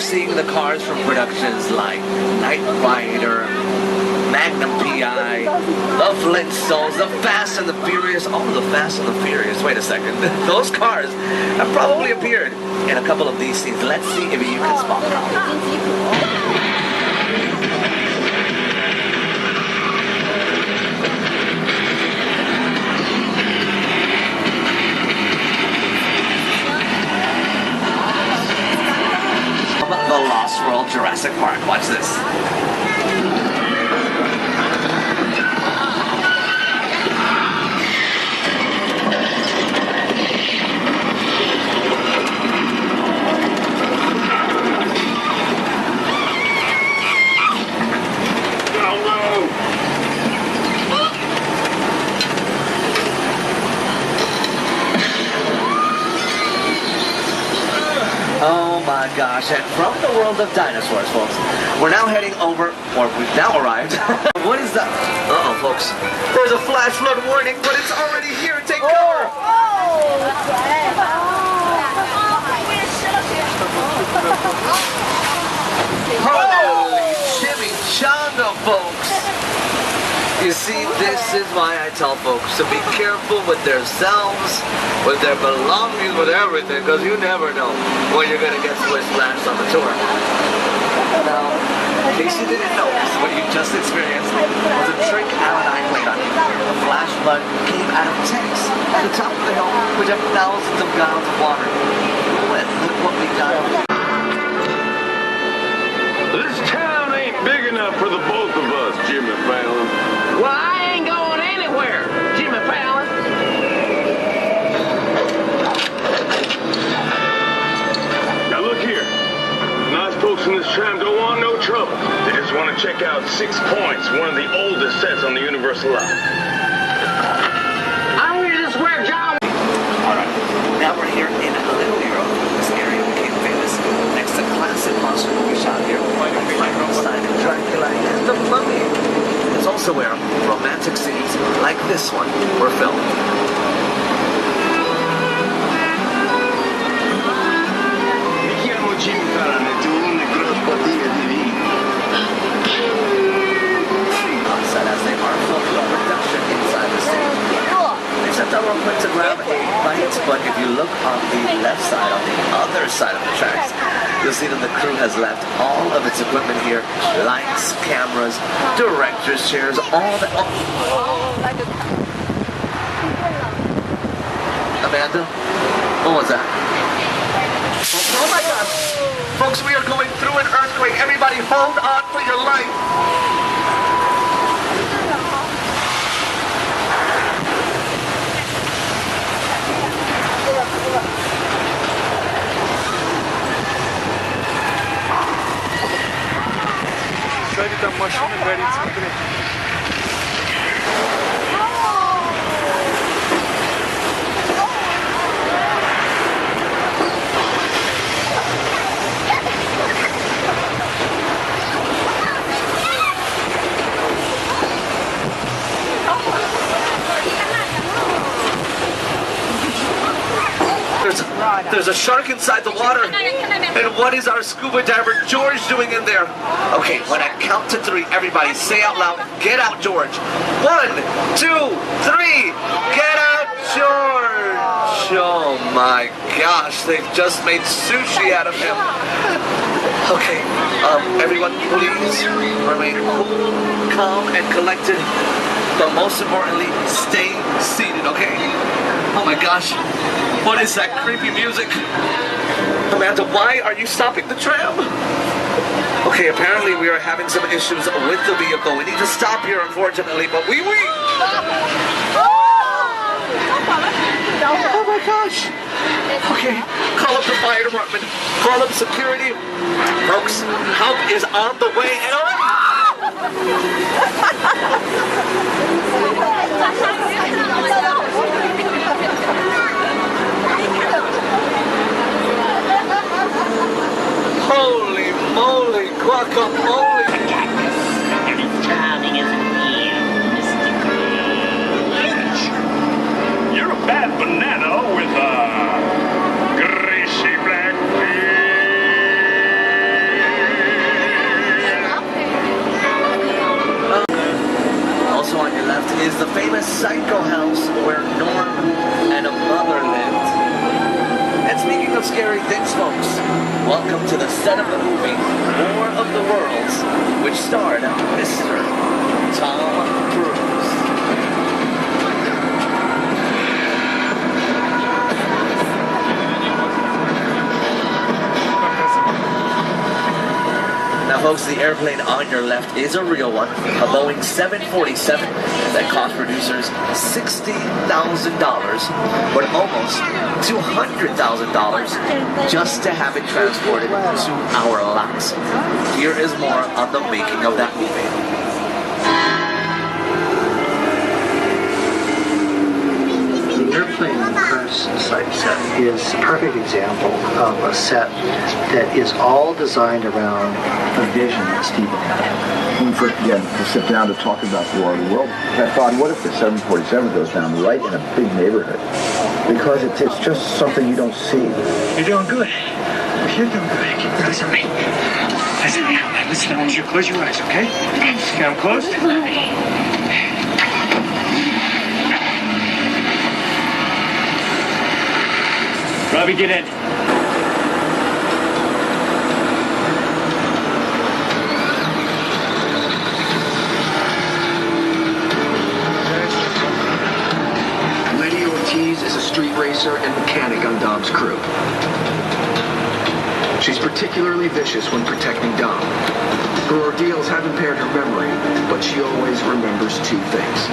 seeing the cars from productions like Knight Rider, Magnum PI, the Flintstones, the Fast and the Furious. Oh, the Fast and the Furious. Wait a second. Those cars have probably appeared in a couple of these scenes. Let's see if you can spot them. The Lost World Jurassic Park. Watch this. Oh my gosh, and from the world of dinosaurs, folks, we're now heading over, or we've now arrived. What is that? Uh-oh, folks. There's a flash flood warning, but it's already here. Take cover. Holy chimichanga, folks. You see, this is why I tell folks to be careful with themselves, with their belongings, with everything, because you never know when you're going to get splashed on the tour. Now, in case you didn't notice, what you just experienced was a trick Al and I played on you. A flash flood came out of tanks at the top of the hill, which have thousands of gallons of water. Look what we got. This town ain't big enough for the both of us, Jimmy Fallon. Well, I ain't going anywhere, Jimmy Fallon. Now look here. Nice folks in this tram don't want no trouble. They just want to check out 6 Points, one of the oldest sets on the Universal line. I hear this where John... Alright, now we're here in Little Europe. This area became famous next to classic monster movie shot here, like Frankenstein and Dracula and the Mummy. It's also where romantic scenes like this one were filmed. Mi chiamo Jimmy Fallon e tu una gran bottiglia di vino. Outside as they are filming a production inside the scene. Except I won't quick to grab a bite, but if you look on the left side, on the other side of the tracks, you'll see that the crew has left all of its equipment here. Lights, cameras, director's chairs, all that. Oh. Amanda? What was that? Oh my gosh! Folks, we are going through an earthquake. Everybody hold on for your life. Сзади там машина горит, смотри. There's a shark inside the water. And what is our scuba diver George doing in there? Okay, when I count to 3, everybody say out loud, get out, George. 1, 2, 3, get out, George. Oh my gosh, they've just made sushi out of him. Okay, everyone please remain cool, calm, and collected. But most importantly, stay seated, okay? Oh my gosh, what is that creepy music? Amanda, why are you stopping the tram? Okay, apparently we are having some issues with the vehicle. We need to stop here, unfortunately, but we... Oh my gosh. Okay, call up the fire department. Call up security. Folks, help is on the way. And holy moly, guacamole! Timing isn't here, Mr. Grinch. You're a bad banana with a greasy black beard. is the famous Psycho house where Norm and a mother lived. And speaking of scary things, folks, welcome to the set of the movie War of the Worlds, which starred Mr. Tom Cruise. Now, folks, the airplane on your left is a real one, a Boeing 747 that cost producers $60,000, but almost $200,000 just to have it transported to our laps. Here is more on the making of that movie. The airplane cruise site set is a perfect example of a set that is all designed around a vision that Stephen had. When we first began to sit down to talk about the War of the World, I thought, what if the 747 goes down right in a big neighborhood? Because it's just something you don't see. You're doing good. You're doing good. Listen to me. Listen to me. Listen, I want you to close your eyes, okay? Okay, I'm closed. Robbie, get in. Lady Ortiz is a street racer and mechanic on Dom's crew. She's particularly vicious when protecting Dom. Her ordeals have impaired her memory, but she always remembers two things.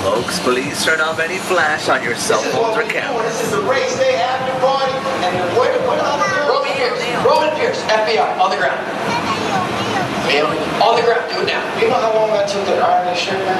Folks, please turn off any flash on your cell phones or cameras. This is a race day after party, and what Roman Pierce, FBI, on the ground. On the ground, do it now. You know how long I took to iron this shirt, man?